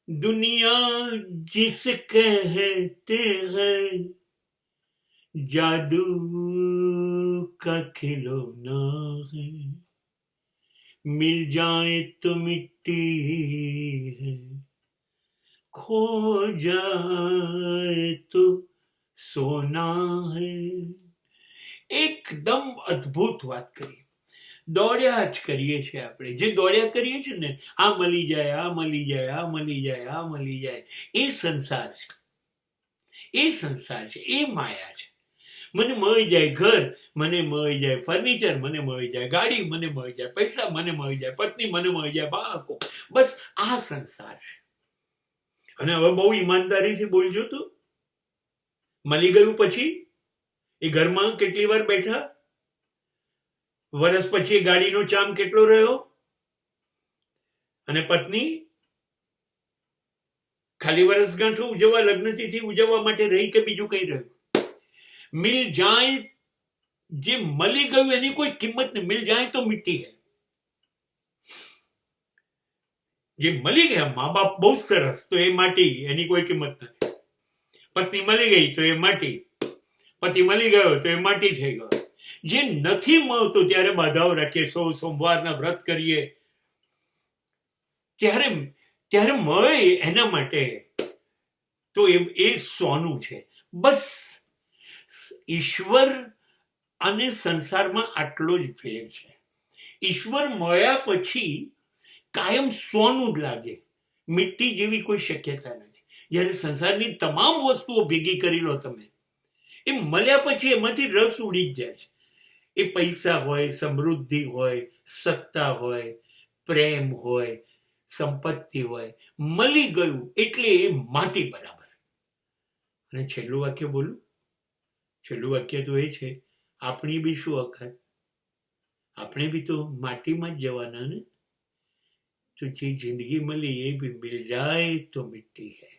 दुनिया जिसे कहते हैं जादू का खिलौना है, मिल जाए तो मिट्टी है, खो जाए तो સોના હે. એકદમ અદ્ભુત વાત કરી. દોડ્યા જ કરીએ છીએ આપણે. જે દોડ્યા કરીએ છીએ ને, આ મળી જાય, આ મળી જાય, આ મળી જાય, આ મળી જાય, એ સંસાર છે. એ સંસાર છે, એ માયા છે. મને મળી જાય ઘર, મને મળી જાય ફર્નિચર, મને મળી જાય ગાડી, મને મળી જાય પૈસા, મને મળી જાય પત્ની, મને મળી જાય બાળકો. બસ આ સંસાર છે. અને હવે બહુ ઈમાનદારીથી બોલજો તો, મળી ગયું પછી એ ઘરમાં કેટલી વાર બેઠા, વર્ષ પછી ગાડીનો ચામ કેટલો રહ્યો, અને પત્ની ખાલી વર્ષગાંઠ ઉજવવા, લગ્નતિથિ ઉજવવા માટે રહી કે બીજું કઈ રહ્યું? મિલ જાય, જે મળી ગયું એની કોઈ કિંમત નહીં. મિલ જાય તો મિટ્ટી હે. જે મળી ગયા, મા બાપ બહુ સરસ, તો એ માટી, એની કોઈ કિંમત નથી. પત્ની મળી ગઈ તો એ માટી, પતિ મળી ગયો તો એ માટી થઈ ગયો. જે નથી મળતું ત્યારે બાધાઓ રાખીએ, સોમવારના વ્રત કરીએ, ત્યારે મળે એના માટે તો એ સોનું છે. બસ ઈશ્વર અને સંસારમાં આટલો જ ફેર છે. ઈશ્વર મળ્યા પછી કાયમ સોનું જ લાગે, મિટ્ટી જેવી કોઈ શક્યતા નથી. જ્યારે સંસારની તમામ વસ્તુઓ ભેગી કરી લો તમે, એ મળ્યા પછી એમાંથી રસ ઉડી જ જાય છે. એ પૈસા હોય, સમૃદ્ધિ હોય, સત્તા હોય, પ્રેમ હોય, સંપત્તિ હોય, મળી ગયું એટલે એ માટી બરાબર. અને છેલ્લું વાક્ય બોલું. છેલ્લું વાક્ય તો એ છે, આપણી બી શું વખત, આપણે બી તો માટીમાં જ જવાના ને. તો જે જિંદગી મળી એ બી મિલ જાય તો મિટ્ટી હૈ.